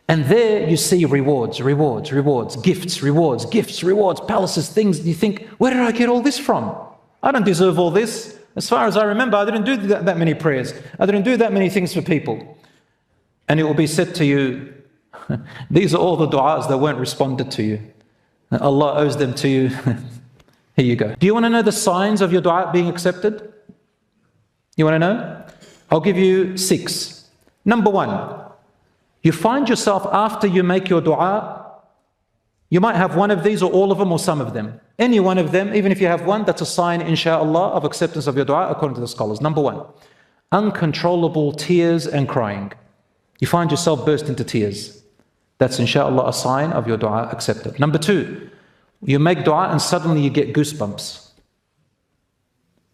And there you see rewards, rewards, rewards, gifts, rewards, gifts, rewards, palaces, things. You think, where did I get all this from? I don't deserve all this. As far as I remember, I didn't do that many prayers. I didn't do that many things for people. And it will be said to you, these are all the du'as that weren't responded to you. Allah owes them to you. Here you go. Do you want to know the signs of your du'a being accepted? You want to know? I'll give you 6. Number 1, you find yourself after you make your du'a, you might have one of these or all of them or some of them. Any one of them, even if you have one, that's a sign, inshallah, of acceptance of your du'a according to the scholars. Number 1, uncontrollable tears and crying. You find yourself burst into tears. That's inshallah a sign of your du'a accepted. Number 2, you make du'a and suddenly you get goosebumps.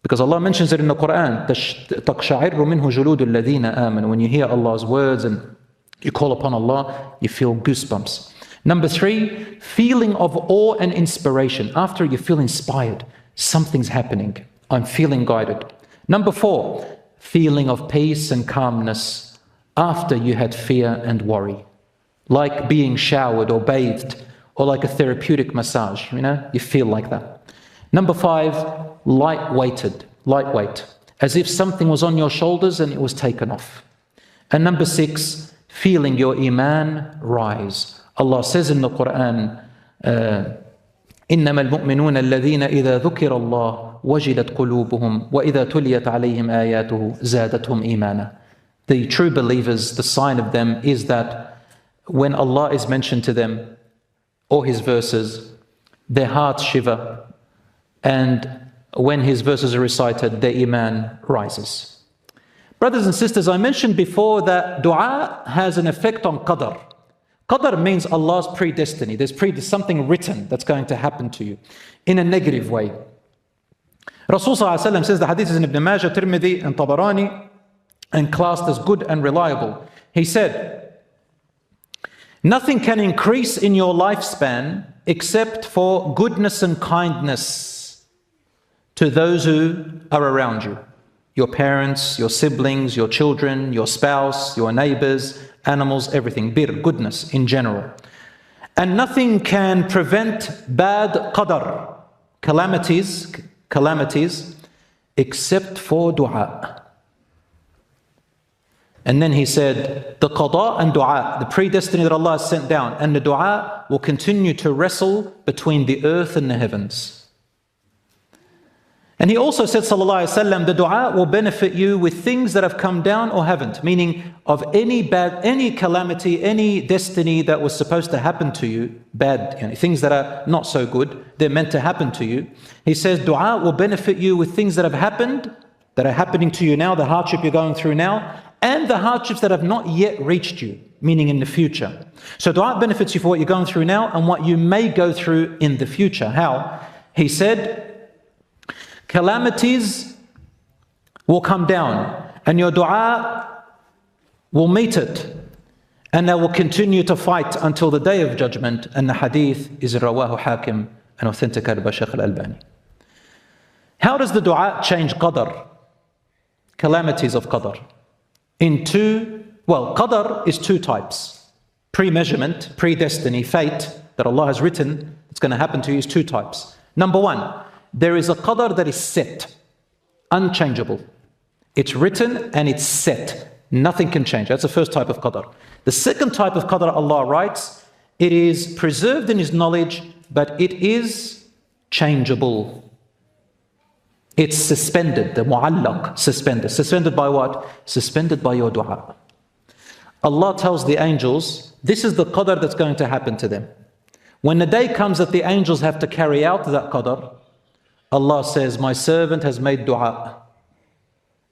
Because Allah mentions it in the Quran. تَقْشَعِرُّ مِنْهُ جُلُودُ الَّذِينَ آمَنُوا. When you hear Allah's words and you call upon Allah, you feel goosebumps. Number 3, feeling of awe and inspiration. After you feel inspired, something's happening. I'm feeling guided. Number 4, feeling of peace and calmness after you had fear and worry. Like being showered or bathed, or like a therapeutic massage, you feel like that. Number 5, lightweight, as if something was on your shoulders and it was taken off. And number 6, feeling your iman rise. Allah says in the Quran, إِنَّمَا الْمُؤْمِنُونَ الَّذِينَ إِذَا ذُكِرَ اللَّهُ وَجِلَتْ قُلُوبُهُمْ وَإِذَا تُلِيَتْ عَلَيْهِمْ آيَاتُهُ زَادَتْهُمْ إِيمَانًا. The true believers, the sign of them is that when Allah is mentioned to them, or His verses, their hearts shiver, and when His verses are recited, their iman rises. Brothers and sisters, I mentioned before that dua has an effect on Qadr. Qadr means Allah's predestiny. There's something written that's going to happen to you in a negative way. Rasul says, the hadith is in Ibn Majah, Tirmidhi and Tabarani, and classed as good and reliable. He said, nothing can increase in your lifespan except for goodness and kindness to those who are around you. Your parents, your siblings, your children, your spouse, your neighbors, animals, everything. Bir, goodness in general. And nothing can prevent bad qadr, calamities, except for dua. And then he said, the qada and dua, the predestiny that Allah has sent down, and the dua will continue to wrestle between the earth and the heavens. And he also said, sallallahu alaihi wasallam, the dua will benefit you with things that have come down or haven't, meaning of any calamity, any destiny that was supposed to happen to you, bad, things that are not so good, they're meant to happen to you. He says, dua will benefit you with things that have happened, that are happening to you now, the hardship you're going through now, and the hardships that have not yet reached you, meaning in the future. So dua benefits you for what you're going through now and what you may go through in the future. How? He said, calamities will come down and your dua will meet it, and they will continue to fight until the day of judgment. And the hadith is Rawahu Hakim and authenticated by Sheikh Al-Albani. How does the dua change qadr? Calamities of qadr. Qadr is 2 types. Pre-measurement, predestiny, fate that Allah has written it's going to happen to you is 2 types. Number 1, there is a qadr that is set, unchangeable. It's written and it's set. Nothing can change. That's the first type of qadr. The second type of qadr Allah writes, it is preserved in His knowledge, but it is changeable. It's suspended, the mu'allaq, suspended. Suspended by what? Suspended by your dua. Allah tells the angels, this is the qadr that's going to happen to them. When the day comes that the angels have to carry out that qadr, Allah says, my servant has made dua,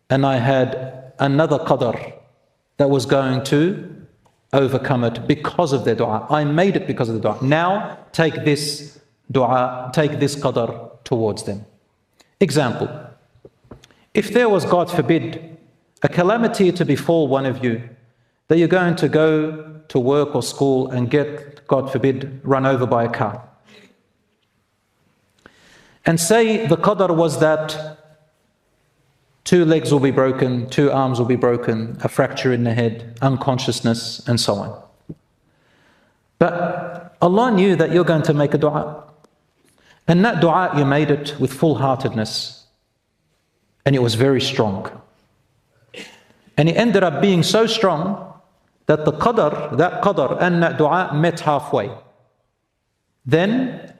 and I had another qadr that was going to overcome it because of their dua. I made it because of the dua. Now take this dua, take this qadr towards them. Example, if there was, God forbid, a calamity to befall one of you, that you're going to go to work or school and get, God forbid, run over by a car. And say the qadr was that 2 legs will be broken, 2 arms will be broken, a fracture in the head, unconsciousness, and so on. But Allah knew that you're going to make a dua. And that dua, you made it with full-heartedness. And it was very strong. And it ended up being so strong that the Qadr and that dua met halfway. Then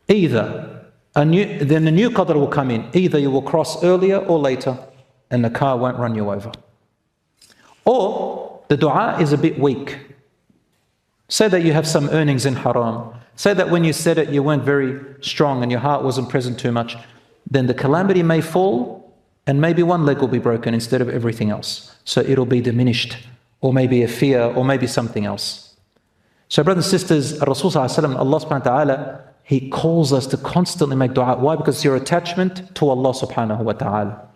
either a new Qadr will come in. Either you will cross earlier or later and the car won't run you over. Or the dua is a bit weak. Say that you have some earnings in haram. Say that when you said it, you weren't very strong and your heart wasn't present too much. Then the calamity may fall and maybe one leg will be broken instead of everything else. So it'll be diminished, or maybe a fear, or maybe something else. So brothers and sisters, Rasul sallallahu alaihi wasallam, Allah subhanahu wa ta'ala, He calls us to constantly make dua. Why? Because it's your attachment to Allah subhanahu wa ta'ala.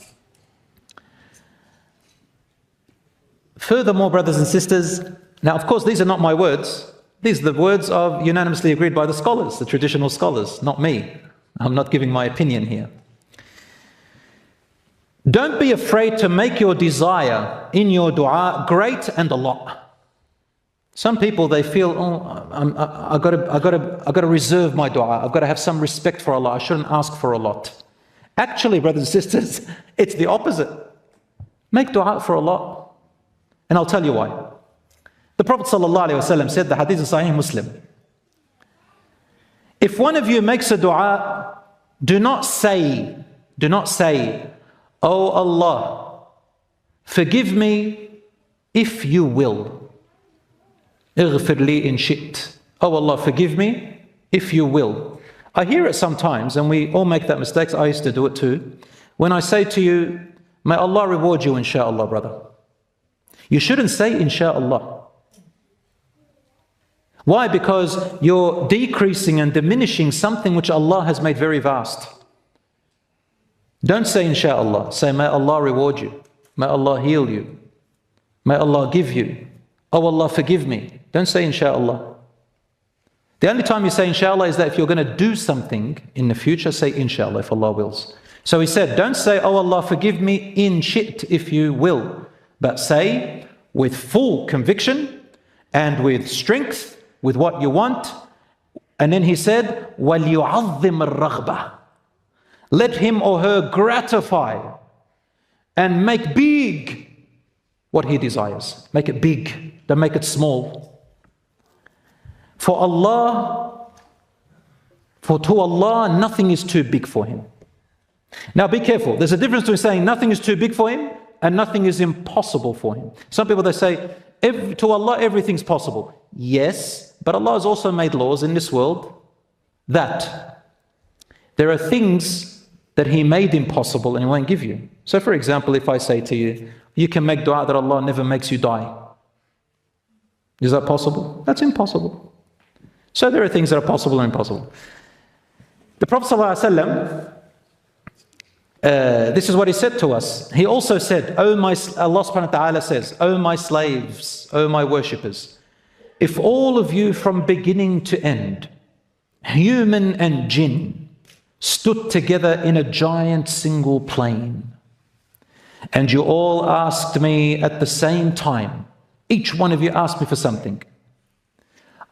Furthermore, brothers and sisters, now of course these are not my words. These are the words of unanimously agreed by the scholars, the traditional scholars, not me. I'm not giving my opinion here. Don't be afraid to make your desire in your dua great and a lot. Some people, they feel, I've got to reserve my dua. I've got to have some respect for Allah. I shouldn't ask for a lot. Actually, brothers and sisters, it's the opposite. Make dua for a lot. And I'll tell you why. The Prophet ﷺ said, the Hadith is Sahih Muslim. If one of you makes a dua, do not say, "Oh Allah, forgive me if you will. Ighfir li in shi't." Oh Allah, forgive me if you will. I hear it sometimes, and we all make that mistake. I used to do it too. When I say to you, "May Allah reward you, inshaAllah, brother." You shouldn't say inshaAllah. Why? Because you're decreasing and diminishing something which Allah has made very vast. Don't say inshaAllah. Say, "May Allah reward you. May Allah heal you. May Allah give you. Oh Allah, forgive me." Don't say inshaAllah. The only time you say inshaAllah is that if you're going to do something in the future, say inshaAllah if Allah wills. So he said, don't say, "Oh Allah, forgive me in shit if you will." But say with full conviction and with strength, with what you want. And then he said, وَلْيُعَظِّمَ الرَّغْبَةِ. Let him or her gratify and make big what he desires. Make it big, don't make it small. To Allah, nothing is too big for him. Now be careful. There's a difference between saying nothing is too big for him and nothing is impossible for him. Some people, they say, to Allah everything's possible. Yes, but Allah has also made laws in this world that there are things that He made impossible and He won't give you. So for example, if I say to you, you can make dua that Allah never makes you die. Is that possible? That's impossible. So there are things that are possible and impossible. The Prophet ﷺ, this is what he said to us. He also said, Allah subhanahu wa ta'ala says, "O my slaves, O my worshippers, if all of you from beginning to end, human and jinn, stood together in a giant single plane, and you all asked me at the same time, each one of you asked me for something,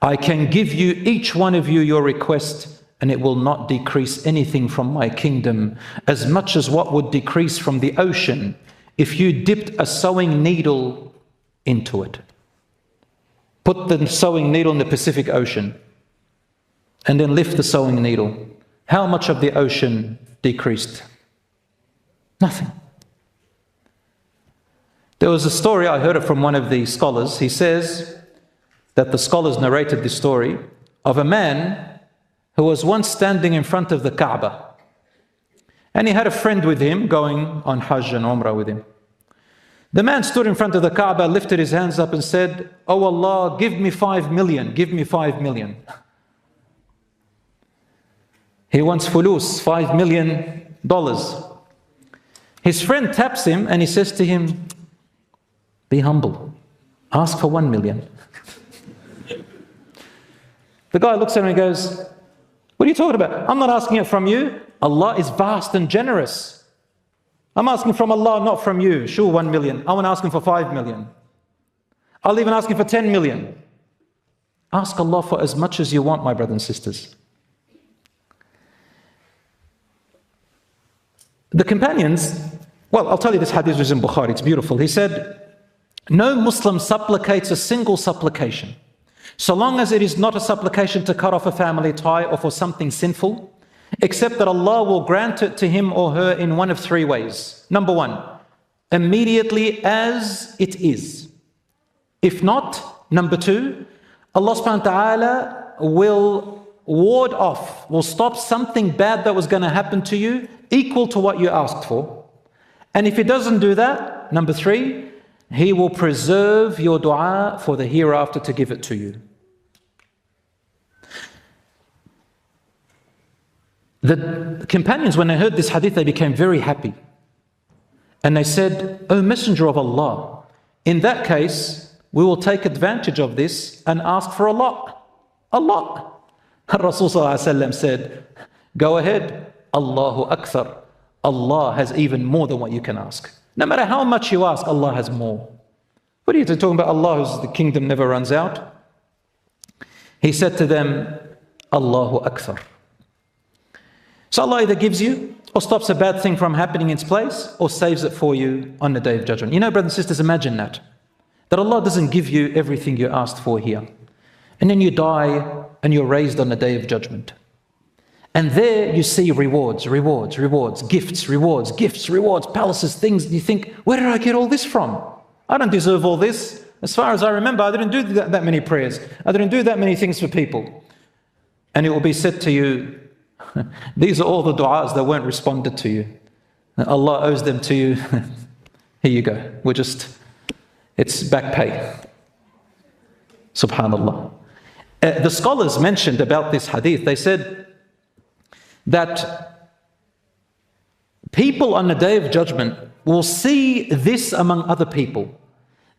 I can give you, each one of you, your request, and it will not decrease anything from my kingdom, as much as what would decrease from the ocean if you dipped a sewing needle into it. Put the sewing needle in the Pacific Ocean and then lift the sewing needle. How much of the ocean decreased? Nothing. There was a story, I heard it from one of the scholars. He says that the scholars narrated this story of a man who was once standing in front of the Kaaba. And he had a friend with him going on Hajj and Umrah with him. The man stood in front of the Kaaba, lifted his hands up and said, "Oh Allah, give me 5 million, give me 5 million. He wants fulus, $5 million. His friend taps him and he says to him, "Be humble, ask for 1 million. The guy looks at him and goes, "What are you talking about? I'm not asking it from you. Allah is vast and generous. I'm asking from Allah, not from you. Sure, 1 million. I want to ask him for 5 million. I'll even ask him for 10 million. Ask Allah for as much as you want, my brothers and sisters. The companions, well, I'll tell you this hadith was in Bukhari, it's beautiful. He said, no Muslim supplicates a single supplication, so long as it is not a supplication to cut off a family tie or for something sinful, except that Allah will grant it to him or her in one of three ways. Number one, immediately as it is. If not, number two, Allah subhanahu wa ta'ala will ward off, will stop something bad that was going to happen to you equal to what you asked for. And if He doesn't do that, number three, He will preserve your dua for the hereafter to give it to you. The companions, when they heard this hadith, they became very happy. And they said, O Messenger of Allah, in that case, we will take advantage of this and ask for a lot. A lot. Rasul said, go ahead. Allahu Akthar. Allah has even more than what you can ask. No matter how much you ask, Allah has more. What are you talking about? Allah, whose the kingdom never runs out? He said to them, Allahu Akthar. So Allah either gives you or stops a bad thing from happening in its place or saves it for you on the Day of Judgment. You know, brothers and sisters, imagine that. That Allah doesn't give you everything you asked for here. And then you die and you're raised on the Day of Judgment. And there you see rewards, rewards, rewards, gifts, rewards, gifts, rewards, palaces, things. And you think, where did I get all this from? I don't deserve all this. As far as I remember, I didn't do that many prayers. I didn't do that many things for people. And it will be said to you, these are all the du'as that weren't responded to you. Allah owes them to you. Here you go. It's back pay. Subhanallah. The scholars mentioned about this hadith, they said that people on the Day of Judgment will see this among other people.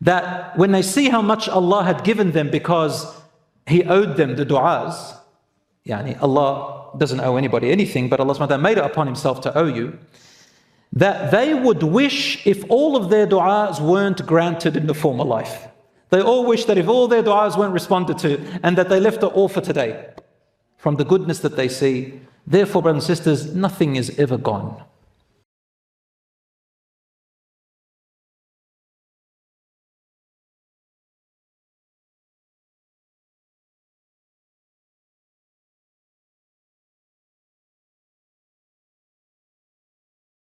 That when they see how much Allah had given them because He owed them the du'as, Allah doesn't owe anybody anything, but Allah subhanahu wa ta'ala made it upon Himself to owe you, that they would wish if all of their du'as weren't granted in the former life. They all wish that if all their du'as weren't responded to and that they left it all for today from the goodness that they see. Therefore, brothers and sisters, nothing is ever gone.